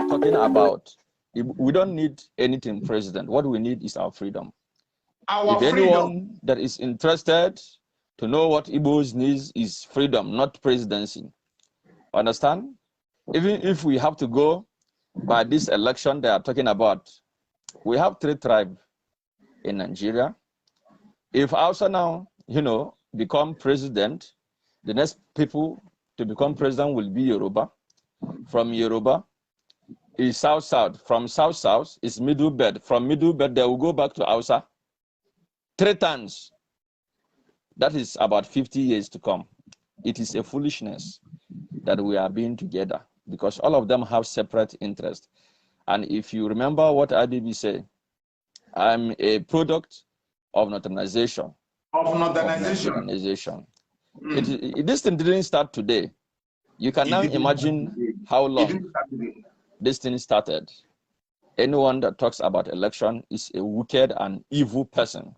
Talking about, we don't need anything, President. What we need is our freedom. If anyone that is interested to know what Igbos needs is freedom, not presidency. Understand? Even if we have to go by this election they are talking about, we have 3 tribes in Nigeria. If Hausa now, become president, the next people to become president will be Yoruba. From Yoruba is South-South. From South-South is Middle Belt. From Middle Belt, they will go back to Hausa. 3 times. That is about 50 years to come. It is a foolishness that we are being together because all of them have separate interests. And if you remember what IBB said, I'm a product of northernization. This thing didn't start today. You can now imagine how long this thing started. Anyone that talks about election is a wicked and evil person.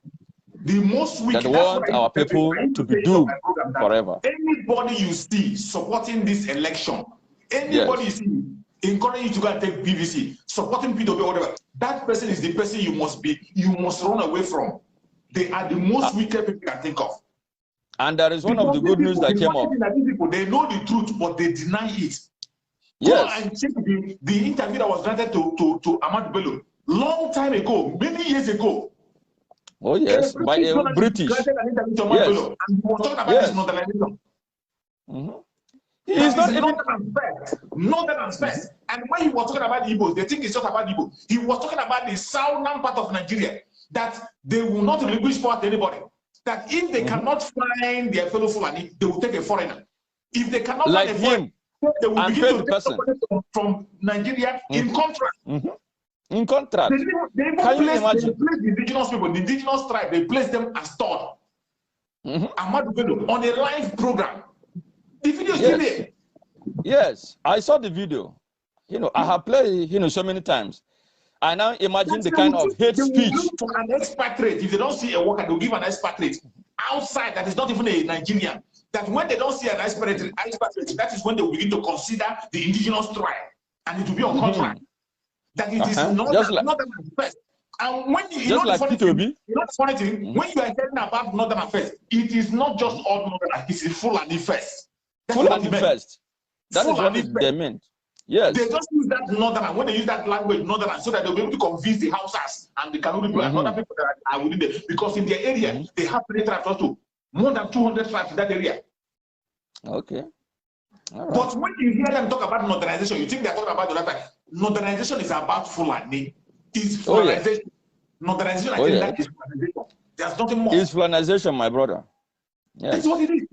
The most wicked that want our people to be doomed forever. Anybody you see supporting this election, anybody you see encouraging you to go and take PVC, supporting PWP or whatever, that person is the person you must run away from. They are the most wicked people you can think of. And that is one of the good news that came up. People, they know the truth, but they deny it. Yes. Go and check the interview that was granted to Ahmad Bello long time ago, many years ago. Oh yes, by a British. Yes. And he was talking about this northernization. He is not even northern aspect. And when he was talking about Igbo, they think it's just about Igbo. He was talking about the southern part of Nigeria, that they will not relinquish power to anybody. That if they cannot find their fellow Fulani, they will take a foreigner. If they cannot like find a him, foreigner, they will begin to take person from Nigeria in contract. In contract. Can you imagine? They place the indigenous people, the indigenous tribe, they place them as third. Ahmad Bello on a live program. The video is still there. Yes, I saw the video. I have played, so many times. I now imagine the kind of hate speech. Look for an expatriate. If they don't see a worker, they'll give an expatriate outside that is not even a Nigerian. That when they don't see an expatriate, that is when they will begin to consider the indigenous tribe, and it will be on contract. That it is not Northern Affairs. And when you know the funny thing, when you are telling about Northern Affairs, it is not just all Northern Affairs, it's full and first. Full and first. That is what they meant. Yes. They just use that Northern, when they use that language Northern, so that they'll be able to convince the Hausas and the Kanuri people and other people that are within there. Because in their area, they have many tribes also. More than 200 tribes in that area. Okay. All right. But when you hear them talk about northernization, you think they're talking about the other side. Northernization is about Fulani. It's Fulanization. Northernization, I think that is Fulanization. There's nothing more. It's Fulanization, my brother. Yes. That's what it is.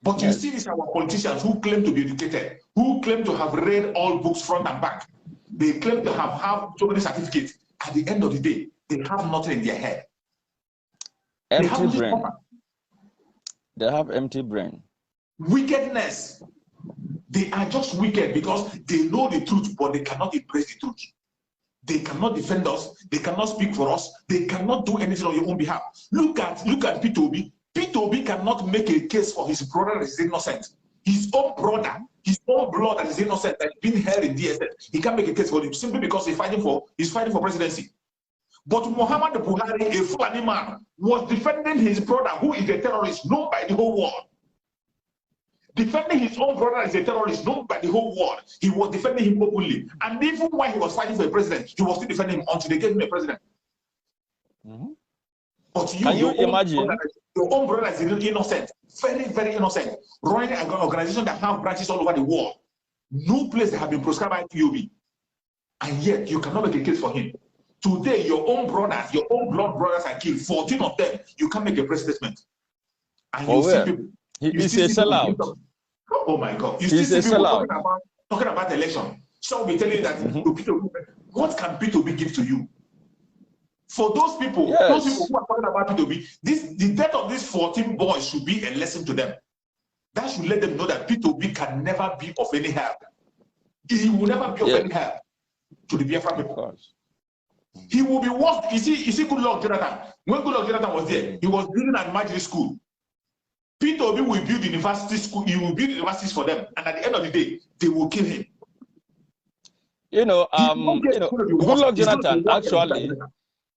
But you see these our politicians who claim to be educated, who claim to have read all books front and back. They claim to have so many certificates. At the end of the day, they have nothing in their head. Empty brain. They have empty brain. Wickedness. They are just wicked because they know the truth, but they cannot embrace the truth. They cannot defend us. They cannot speak for us. They cannot do anything on your own behalf. Look at P2B. P2B cannot make a case for his brother that is innocent. His own brother, his own blood that is innocent, that is being held in DSS. He can't make a case for him simply because he's fighting for presidency. But Muhammad Buhari, a Fulani man, was defending his brother, who is a terrorist known by the whole world. Defending his own brother as a terrorist known by the whole world. He was defending him openly. And even when he was fighting for a president, he was still defending him until they gave him a president. But can you imagine? Your own brother is innocent, very, very innocent, running an organization that have branches all over the world. No place that have been proscribed by POB. And yet you cannot make a case for him. Today, your own brothers, your own blood brothers are killed. 14 of them, you can't make a press statement. And you see people. He's a sellout. Oh my God. You still see people talking about election. So we'll be telling you that what can P2B give to you? For those people, those people who are talking about P2B, the death of these 14 boys should be a lesson to them. That should let them know that P2B can never be of any help. He will never be of any help to the Biafra people. He will be worse. You see good luck Jonathan. When good luck Jonathan was there, he was building an magic school. Peter Obi will build university school. He will build universities for them, and at the end of the day, they will kill him. Good luck Jonathan. Actually,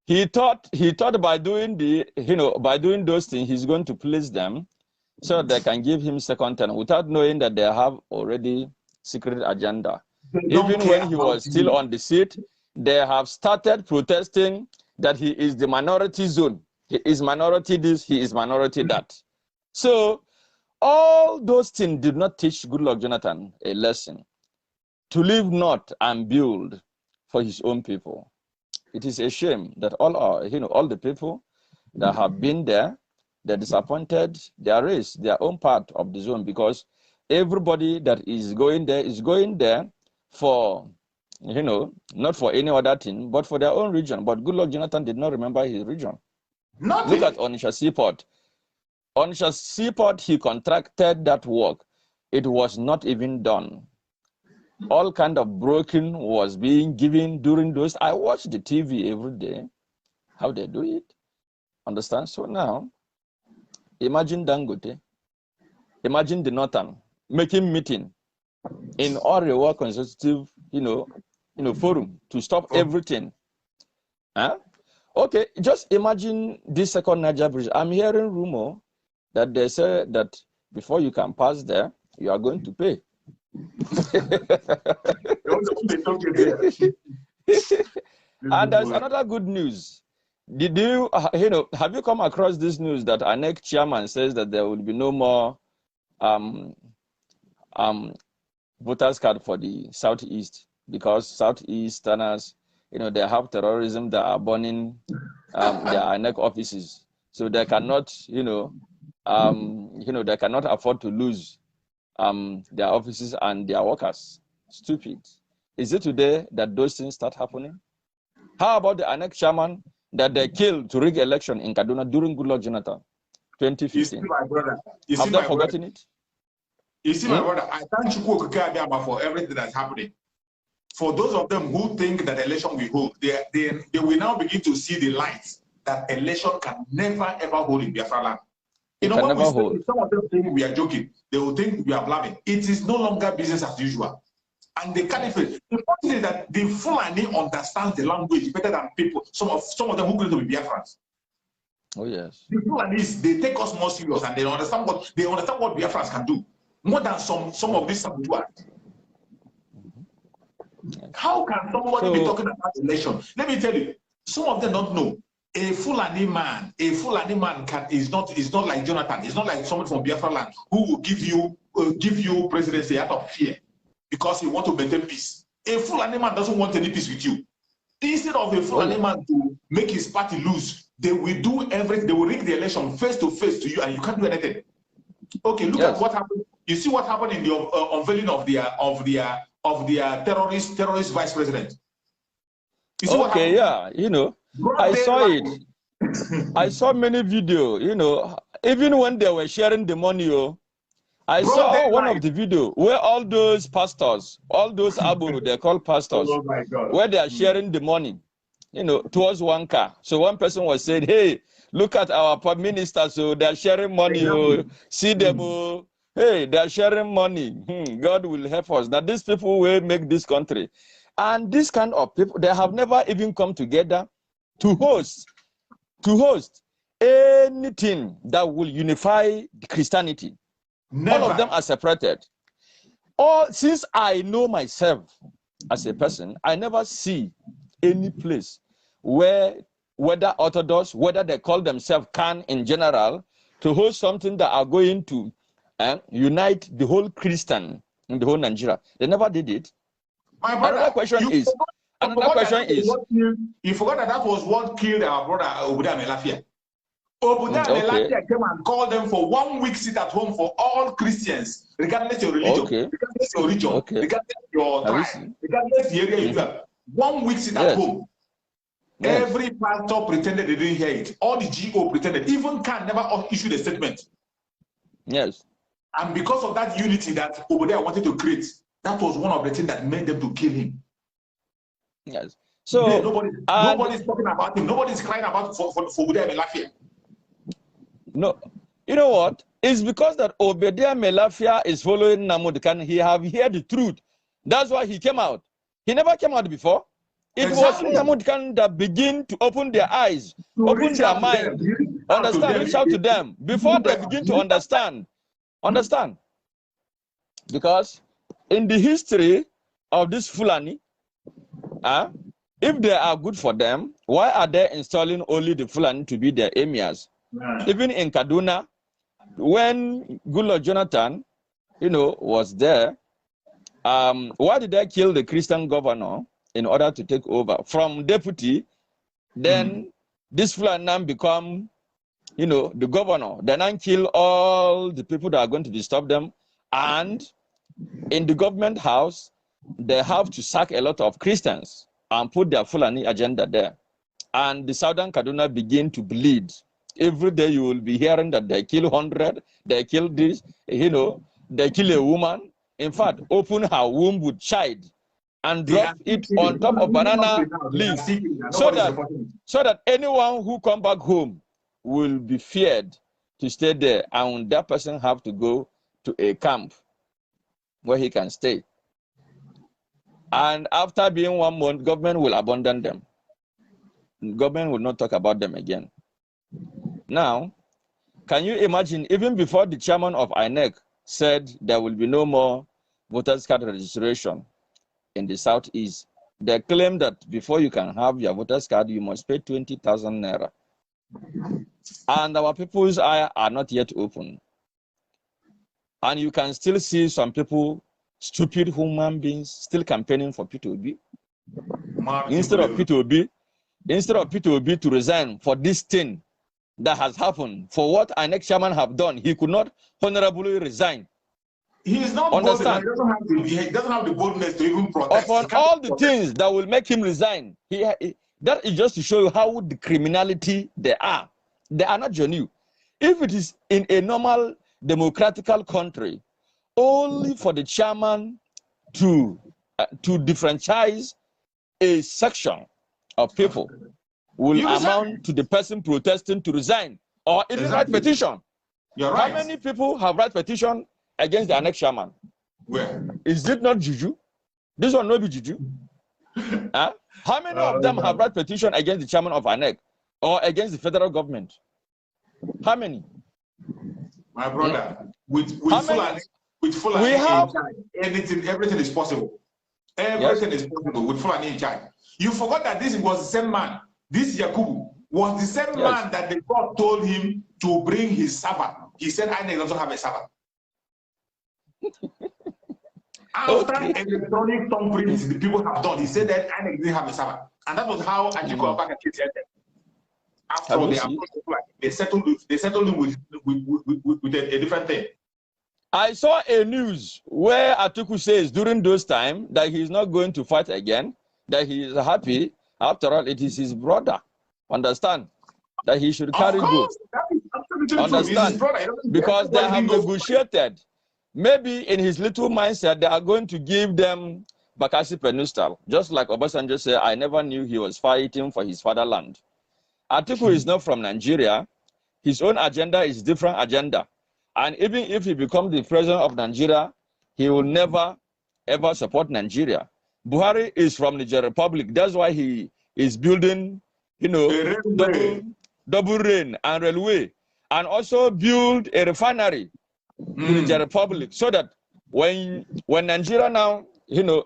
he thought by doing those things, he's going to please them, so they can give him second term without knowing that they have already secret agenda. Even when he was still on the seat, they have started protesting that he is the minority zone. He is minority this, he is minority that. So all those things did not teach Goodluck Jonathan a lesson to live not and build for his own people. It is a shame that all the people that have been there, they're disappointed, they race their own part of the zone, because everybody that is going there for, not for any other thing, but for their own region. But Goodluck Jonathan did not remember his region. Nothing. Look at Onitsha Seaport. Onitsha Seaport, he contracted that work. It was not even done. All kind of broken was being given during those. I watch the TV every day, how they do it. Understand? So now, imagine Dangote, imagine the Northern making meeting in Orewa Consultative, forum to stop everything. Huh? Okay, just imagine this second Niger bridge. I'm hearing rumor that they say that before you can pass there, you are going to pay. And there's another good news. Did you, have you come across this news that ANEC chairman says that there will be no more voters card for the Southeast, because Southeasterners, they have terrorism that are burning their ANEC offices, so they cannot, they cannot afford to lose their offices and their workers. Stupid. Is it today that those things start happening? How about the ANEC chairman that they killed to rig election in Kaduna during Goodluck Jonathan, 2015? You see, my brother. Have they forgotten it? You see, my brother, I thank you for everything that's happening. For those of them who think that election will hold, they will now begin to see the light that election can never ever hold in Biafra land. What we say, some of them think we are joking. They will think we are blabbing. It is no longer business as usual. And the caliphate, the point is that the Fulani understands the language better than people. Some of them who claim to be Biafrans. Oh yes. The Fulanis, they take us more serious, and they understand what Biafrans can do more than some of these Sabutuans. How can somebody be talking about election? Let me tell you, some of them don't know. A Fulani man is not like Jonathan. It's not like someone from Biafra land who will give you presidency out of fear because he wants to maintain peace. A Fulani man doesn't want any peace with you. Instead of a Fulani man to make his party lose, they will do everything. They will rig the election face to face to you, and you can't do anything. Okay, look at what happened. You see what happened in the unveiling of their terrorist vice president. You see what happened? Yeah, I saw it. I saw many videos, even when they were sharing the money. I saw one of the video where all those pastors, all those Abu, they call pastors, where they are sharing the money, towards one car. So one person was saying, hey, look at our ministers, so they're sharing money, see them, hey, they're sharing money. God will help us. That these people will make this country. And this kind of people, they have never even come together to host anything that will unify Christianity. Never. All of them are separated. Since I know myself as a person, I never see any place where, whether Orthodox, whether they call themselves Khan in general, to host something that are going to unite the whole Christian in the whole Nigeria. They never did it. My brother, another question is, you forgot that was what killed our brother Obuda Melafia. Obuda Melafia came and called them for 1 week sit at home for all Christians, regardless of your religion, regardless of your region, regardless of your tribe, regardless of the area you are. 1 week sit at home. Yes. Every pastor pretended they didn't hear it. All the GO pretended. Even Khan never issued a statement. Yes. And because of that unity that Obuda wanted to create, that was one of the things that made them to kill him. Yes. So nobody's talking about him. Nobody's crying about for Obadiah Melafia. No, you know what? It's because that Obadiah Melafia is following Namud Khan. He have heard the truth. That's why he came out. He never came out before. It was Namud Khan that begin to open their eyes, open their mind, understand, reach out to them before they begin to understand. Understand? Because in the history of this Fulani, if they are good for them, why are they installing only the Fulani to be their emirs? Even in Kaduna, when Goodluck Jonathan, was there, why did they kill the Christian governor in order to take over from deputy? Then this Fulani become, the governor. Then I kill all the people that are going to disturb them, and in the government house, they have to sack a lot of Christians and put their Fulani agenda there. And the southern Kaduna begin to bleed. Every day you will be hearing that they kill 100, they kill this, they kill a woman. In fact, open her womb with child and drop it on top of banana leaves so that anyone who come back home will be feared to stay there, and that person have to go to a camp where he can stay. And after being 1 month, government will abandon them. Government will not talk about them again. Now, can you imagine, even before the chairman of INEC said there will be no more voters card registration in the Southeast, they claim that before you can have your voters card, you must pay 20,000 naira. And our people's eyes are not yet open. And you can still see some people, stupid human beings, still campaigning for P2B. Instead of P2B to resign for this thing that has happened, for what our next chairman have done, he could not honorably resign. He is not understand. He doesn't have the boldness to even protest. Upon all the things that will make him resign, that is just to show you how the criminality they are. They are not genuine. If it is in a normal democratical country, only for the chairman to differentiate a section of people will amount to the person protesting to resign or even write petition. You're right. How many people have write petition against the next chairman? Where? Is it not juju? This one no be juju. How many of them have write petition against the chairman of ANEC or against the federal government? How many? My brother, with Fulani, we have everything is possible. Everything is possible with Fulani in charge. You forgot that this was the same man. This Yakubu was the same man that the God told him to bring his servant. He said, INEC doesn't have a servant. After electronic thumbprints the people have done, he said that INEC didn't have a servant. And that was how Ajiko Abaka ended. After all, they settled with a different thing. I saw a news where Atiku says during those times that he is not going to fight again, that he is happy. After all, it is his brother. Understand? That he should carry go. Understand? Because they have negotiated. Maybe in his little mindset, they are going to give them Bakassi Peninsula. Just like Obasanjo said, I never knew he was fighting for his fatherland. Atiku is not from Nigeria. His own agenda is different agenda. And even if he becomes the president of Nigeria, he will never, ever support Nigeria. Buhari is from Niger Republic. That's why he is building, double rain and railway. And also build a refinery in Niger Republic. So that when Nigeria now,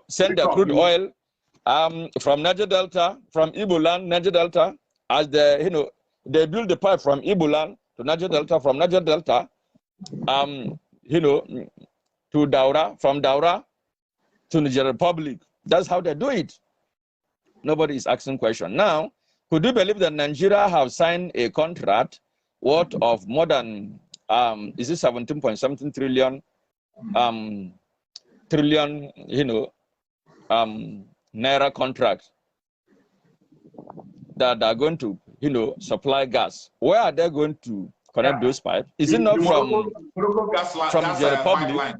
send their crude oil from Niger Delta, from Igbo land, Niger Delta, as they build the pipe from Igbo land to Niger Delta, from Niger Delta, to Daura, from Daura to Niger Republic. That's how they do it. Nobody is asking question. Now, could you believe that Nigeria have signed a contract worth of more than is it 17.something trillion naira contract that are going to supply gas? Where are they going to connect those pipes? Is it not from Niger Republic?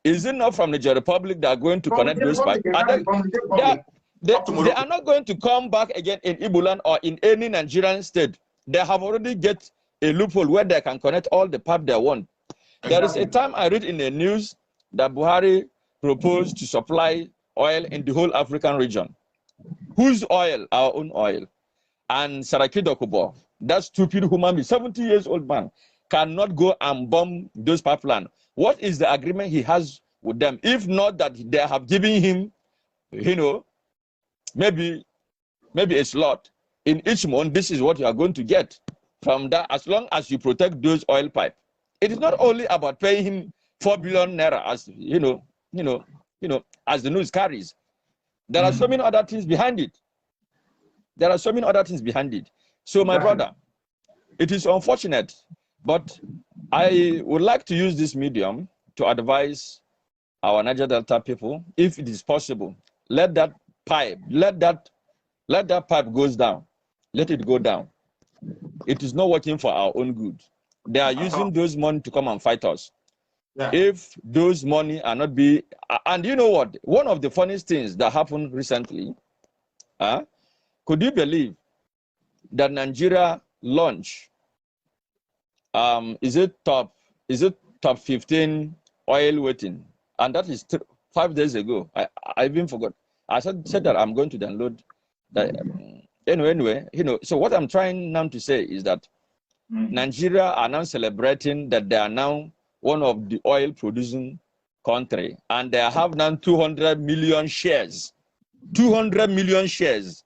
Is it not from Niger Republic that are going to connect those pipes? They are not going to come back again in Igbo land or in any Nigerian state. They have already get a loophole where they can connect all the pipe they want. Exactly. There is a time I read in the news that Buhari proposed to supply oil in the whole African region. Whose oil? Our own oil. And Saraki Dokubo, that stupid human being, 70 years old man, cannot go and bomb those pipelines. What is the agreement he has with them? If not that they have given him, you know, maybe a slot in each month. This is what you are going to get from that, as long as you protect those oil pipes. It is not only about paying him 4 billion naira, as you know, as the news carries. There are so many other things behind it. There are so many other things behind it. So, my brother, it is unfortunate, but I would like to use this medium to advise our Niger Delta people, if it is possible, let that pipe goes down. Let it go down. It is not working for our own good. They are using those money to come and fight us. Yeah. If those money are not be, and you know what? One of the funniest things that happened recently, could you believe that Nigeria launched, is it top 15 oil waiting? And that is 5 days ago. I even forgot. I said that I'm going to download that. Anyway, so what I'm trying now to say is that Nigeria are now celebrating that they are now one of the oil producing country, and they have now 200 million shares. 200 million shares.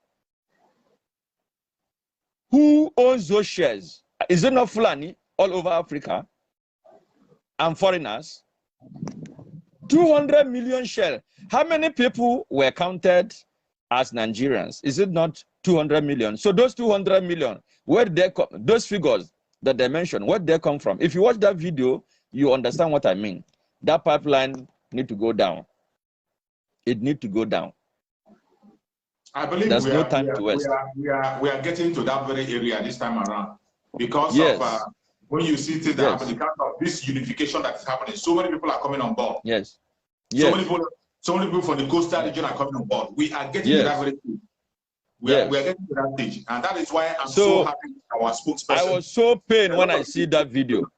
Who owns those shares? Is it not Fulani all over Africa and foreigners? 200 million shares. How many people were counted as Nigerians? Is it not 200 million? So those 200 million, where did they come? Those figures that they mentioned, where did they come from? If you watch that video, you understand what I mean. That pipeline need to go down. It need to go down. I believe there's no time to waste. We are getting to that very area this time around because of when you see things that happen, because of this unification that is happening. So many people are coming on board. Yes. So many people from the coastal region are coming on board. We are getting to that very stage. We are getting to that stage, and that is why I'm so happy with our spokesperson. I was so pained when I see that video.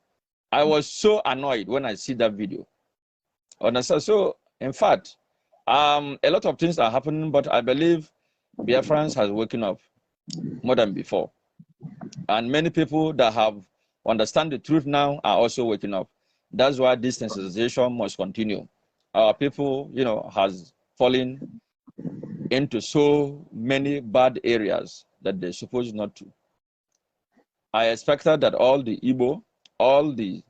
I was so annoyed when I see that video. Understand? So, in fact, a lot of things are happening, but I believe Biafrans has woken up more than before. And many people that have understand the truth now are also waking up. That's why this sensitization must continue. Our people, has fallen into so many bad areas that they're supposed not to. I expected that all the Igbo, all the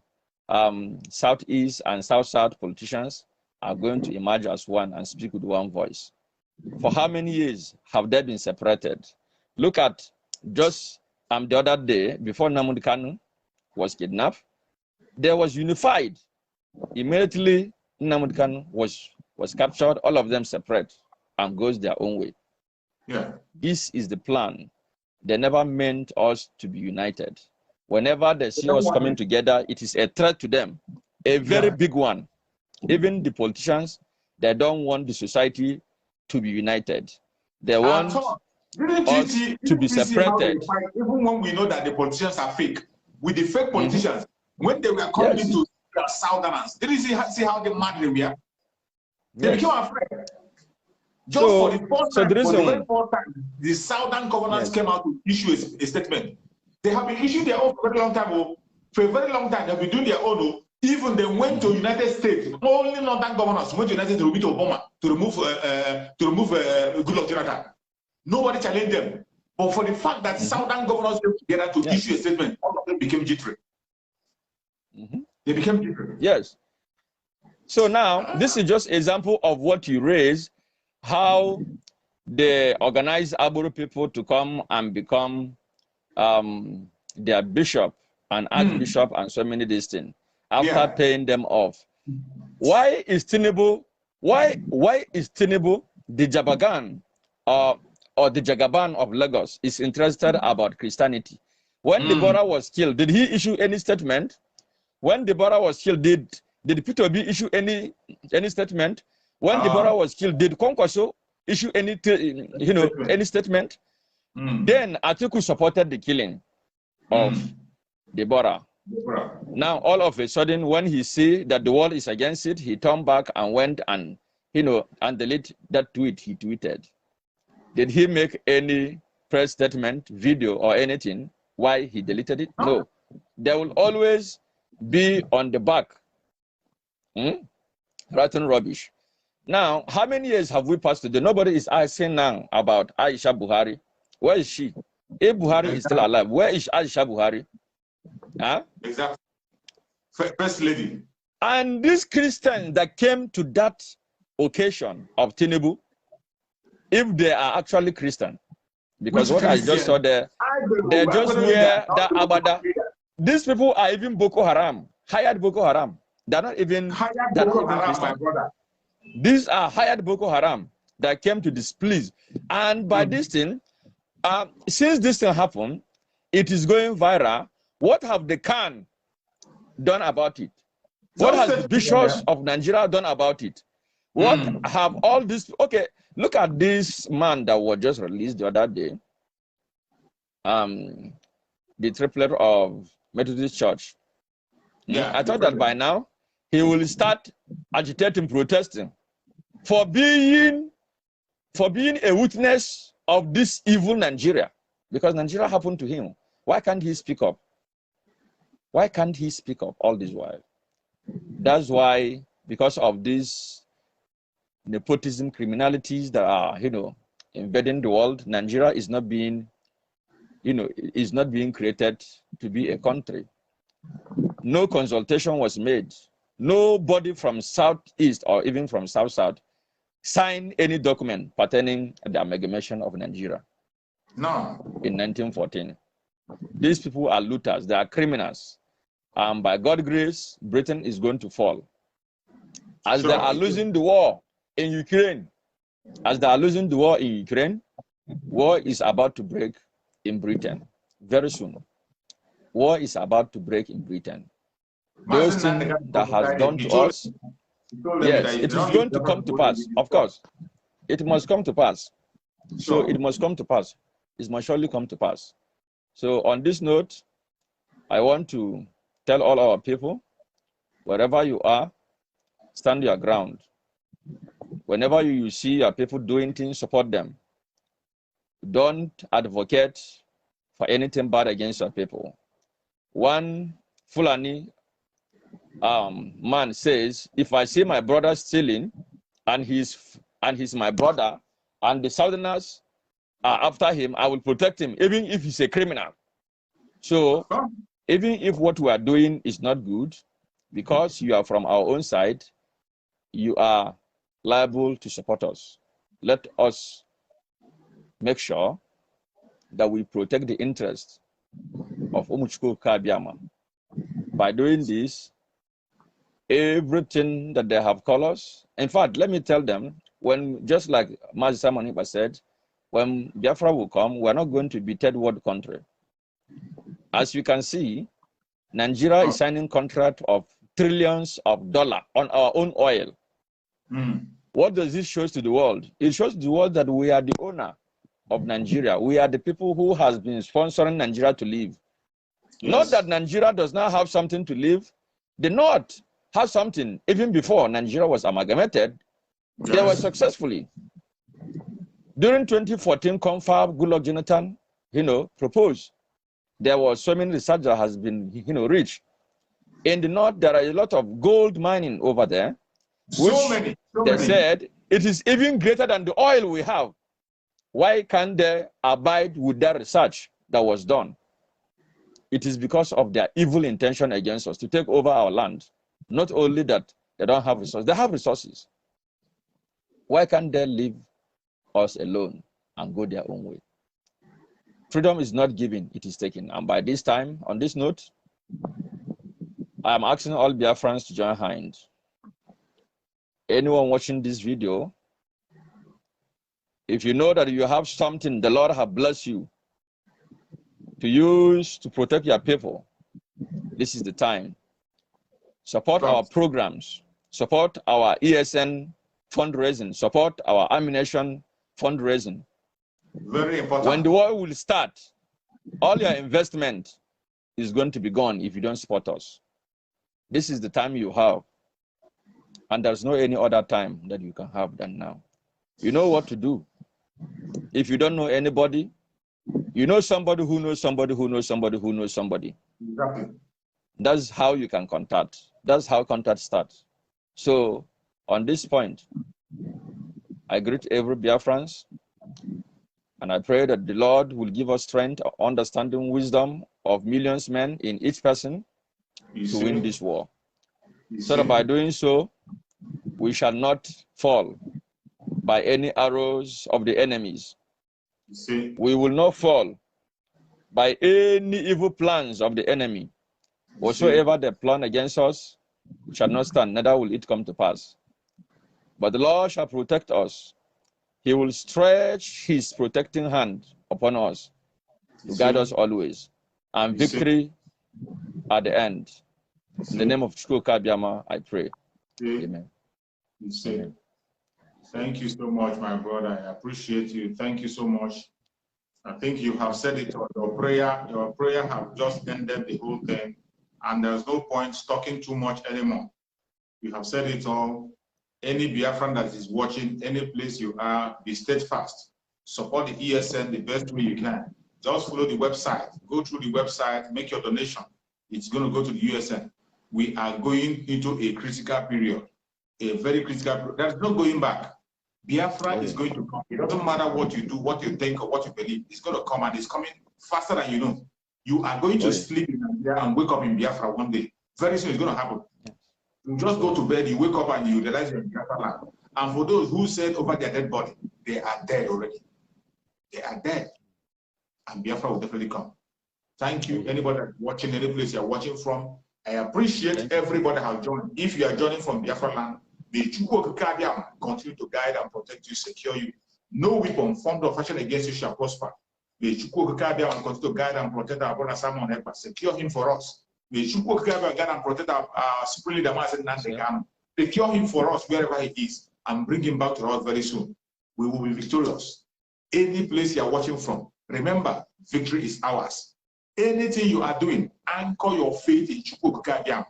Southeast and South politicians are going to emerge as one and speak with one voice. For how many years have they been separated? Look at just the other day, before Nnamdi Kanu was kidnapped, they was unified. Immediately, Nnamdi Kanu was captured, all of them separate and goes their own way. Yeah. This is the plan. They never meant us to be united. Whenever they see us coming together, it is a threat to them, a very big one. Even the politicians, they don't want the society to be united. They want us to be separated. Even when we know that the politicians are fake, with the fake politicians, when they were coming into the Southerners, did you see how they mad they were? They became afraid. Just for the first time, the Southern governors came out to issue a statement. They have been issuing their own for a very long time. For a very long time, they've been doing their own. Even they went to United States. Only Northern governors went to United States to meet Obama to remove Goodluck Jonathan. Nobody challenged them. But for the fact that Southern governors came together to issue a statement, all of them became jittery. They became jittery. Yes. So now, this is just an example of what you raise, how they organize Aburu people to come and become their bishop and archbishop and so many these things after paying them off. Why is Tinubu the Jabagan or the Jagaban of Lagos is interested about Christianity? When Deborah was killed, did he issue any statement? When Deborah was killed, did Peter B issue any statement? When Deborah was killed, did Kwankwaso issue any, any statement. Then Atiku supported the killing of Deborah. Now, all of a sudden, when he see that the world is against it, he turned back and went and, and delete that tweet he tweeted. Did he make any press statement, video, or anything why he deleted it? No. There will always be on the back rotten rubbish. Now, how many years have we passed today? Nobody is asking now about Aisha Buhari. Where is she? If Buhari is still alive, where is Aisha Buhari? Huh? Exactly. First lady. And these Christians that came to that occasion of Tinubu, if they are actually Christian, because what I just saw there, they just wear that abada. These people are even Boko Haram, hired Boko Haram. They're not even Christian. These are hired Boko Haram that came to displease. And by this thing, since this thing happened, it is going viral. What have the Khan done about it? What has the bishops of Nigeria done about it? What have all this? Okay, look at this man that was just released the other day. The triplet of Methodist Church. Yeah, I thought that by now he will start agitating, protesting for being a witness of this evil Nigeria, because Nigeria happened to him. Why can't he speak up? Why can't he speak up all this while? That's why, because of these nepotism criminalities that are, invading the world, Nigeria is not being, is not being created to be a country. No consultation was made. Nobody from Southeast or even from South signed any document pertaining to the amalgamation of Nigeria. No. In 1914. These people are looters. They are criminals. And by God's grace, Britain is going to fall. As they are losing the war in Ukraine, war is about to break in Britain very soon. War is about to break in Britain. Those things that has done to us, yes, it is going to come to pass. Of course, it must come to pass. So it must come to pass. It must surely come to pass. So on this note, I want to tell all our people, wherever you are, stand your ground. Whenever you see your people doing things, support them. Don't advocate for anything bad against your people. One Fulani man says, if I see my brother stealing and he's my brother and the Southerners are after him, I will protect him, even if he's a criminal. So even if what we are doing is not good, because you are from our own side, you are liable to support us. Let us make sure that we protect the interests of Umuchukwu Kabiama. By doing this, everything that they have called us, in fact, let me tell them, when, just like Mazi Simoniba said, when Biafra will come, we're not going to be third world country. As you can see, Nigeria is signing contract of trillions of dollars on our own oil. What does this show to the world? It shows the world that we are the owner of Nigeria. We are the people who has been sponsoring Nigeria to live. Yes. Not that Nigeria does not have something to live. The North has something. Even before Nigeria was amalgamated, yes, they were successfully. During 2014, Confab, Goodluck Jonathan, proposed. There was so many research that has been, reached. In the North, there are a lot of gold mining over there, which they said it is even greater than the oil we have. Why can't they abide with that research that was done? It is because of their evil intention against us to take over our land. Not only that they don't have resources, they have resources. Why can't they leave us alone and go their own way? Freedom is not given, it is taken. And by this time, on this note, I am asking all Biafrans to join hands. Anyone watching this video, if you know that you have something the Lord has blessed you to use to protect your people, this is the time. Support our programs, support our ESN fundraising, support our ammunition fundraising. Very important. When the war will start, all your investment is going to be gone if you don't support us. This is the time you have. And there's no any other time that you can have than now. You know what to do. If you don't know anybody, you know somebody who knows somebody who knows somebody who knows somebody. Exactly. That's how you can contact. That's how contact starts. So on this point, I greet every Biafrans, and I pray that the Lord will give us strength, understanding, wisdom of millions of men in each person to win this war. So that by doing so, we shall not fall by any arrows of the enemies. We will not fall by any evil plans of the enemy. Whatsoever they plan against us shall not stand, neither will it come to pass. But the Lord shall protect us. He will stretch his protecting hand upon us to guide us always. And victory at the end. In the name of Chukwuka Biama, I pray. Amen. Amen. Thank you so much, my brother. I appreciate you. Thank you so much. I think you have said it all. Your prayer have just ended the whole thing, and there's no point talking too much anymore. You have said it all. Any Biafran that is watching, any place you are, be steadfast. Support the ESN the best way you can. Just follow the website. Go through the website, make your donation. It's going to go to the USN. We are going into a critical period, a very critical period. There's no going back. Biafra is going to come. It doesn't matter what you do, what you think, or what you believe. It's going to come, and it's coming faster than you know. You are going to sleep in Nigeria and wake up in Biafra one day. Very soon it's going to happen. You just go to bed, you wake up, and you realize you're in Biafra land. And for those who said over their dead body, they are dead already. They are dead. And Biafra will definitely come. Thank you, anybody watching, any place you're watching from. I appreciate everybody has joined. If you are joining from Biafra land, may Chukwuka continue to guide and protect you, secure you. No weapon formed or fashioned against you shall prosper. May Chukwuka continue to guide and protect our brother Simon Ekpa. Secure him for us. May Chukwuka guide and protect our supreme leader Mazen Nandekano. Secure him for us wherever he is and bring him back to us very soon. We will be victorious. Any place you are watching from, remember, victory is ours. Anything you are doing, anchor your faith in Chukwuka.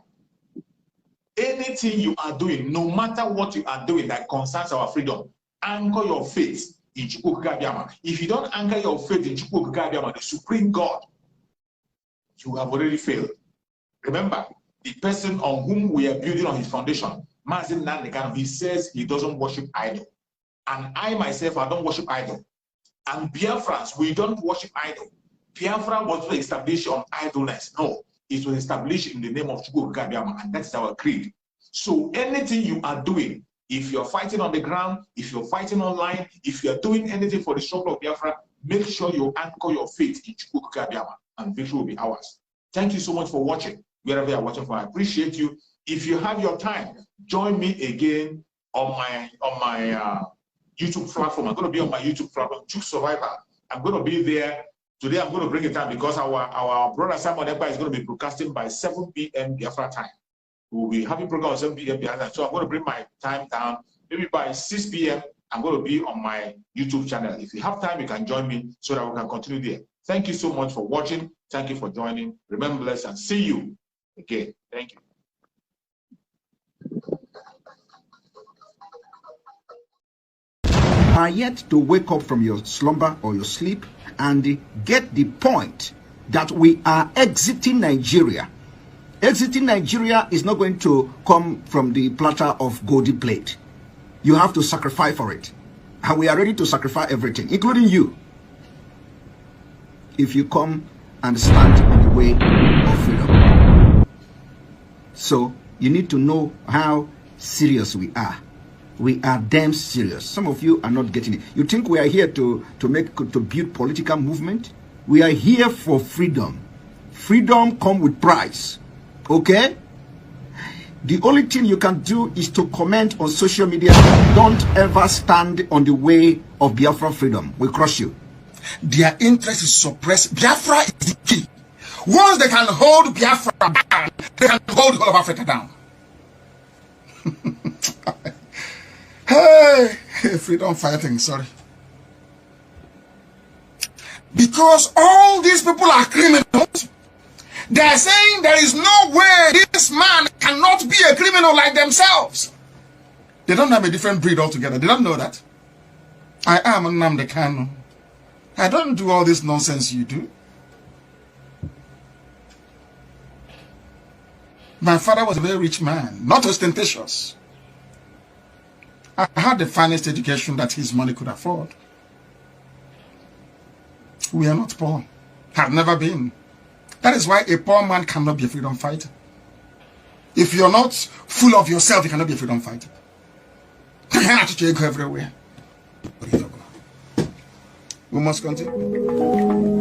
Anything you are doing, no matter what you are doing that concerns our freedom, anchor your faith in Chukwuka. If you don't anchor your faith in Chukwuka, the supreme God, you have already failed. Remember, the person on whom we are building on his foundation, Mazen Nandekano, he says he doesn't worship idol. And I myself, I don't worship idol. And Biafrans, we don't worship idol. Biafra was not established on idleness. No, it was established in the name of Chukwuka, and that's our creed. So anything you are doing, if you're fighting on the ground, if you're fighting online, if you're doing anything for the struggle of Biafra, make sure you anchor your faith in Chukwuka, and victory will be ours. Thank you so much for watching. Wherever you're watching from, I appreciate you. If you have your time, join me again on my YouTube platform. I'm going to be on my YouTube platform, Chuk Survivor. I'm going to be there. Today I'm going to bring it down because our brother Simon Ekpa is going to be broadcasting by 7 p.m. Biafra time. We'll be having program at 7 p.m. Biafra time. So I'm going to bring my time down. Maybe by 6 p.m. I'm going to be on my YouTube channel. If you have time, you can join me so that we can continue there. Thank you so much for watching. Thank you for joining. Remember, bless and see you again. Thank you. Are yet to wake up from your slumber or your sleep and get the point that we are exiting Nigeria. Exiting Nigeria is not going to come from the platter of golden plate. You have to sacrifice for it. And we are ready to sacrifice everything, including you, if you come and stand in the way of freedom. So you need to know how serious we are. We are damn serious. Some of you are not getting it. You think we are here to build political movement? We are here for freedom. Freedom comes with price. Okay? The only thing you can do is to comment on social media. Don't ever stand on the way of Biafra freedom. We crush you. Their interest is suppressed. Biafra is the key. Once they can hold Biafra down, they can hold all of Africa down. Hey, freedom fighting, sorry. Because all these people are criminals. They are saying there is no way this man cannot be a criminal like themselves. They don't have a different breed altogether. They don't know that. I am Nnamdi Kanu. I don't do all this nonsense you do. My father was a very rich man, not ostentatious. I had the finest education that his money could afford. We are not poor. Have never been. That is why a poor man cannot be a freedom fighter. If you're not full of yourself, you cannot be a freedom fighter. You cannot go everywhere. We must continue.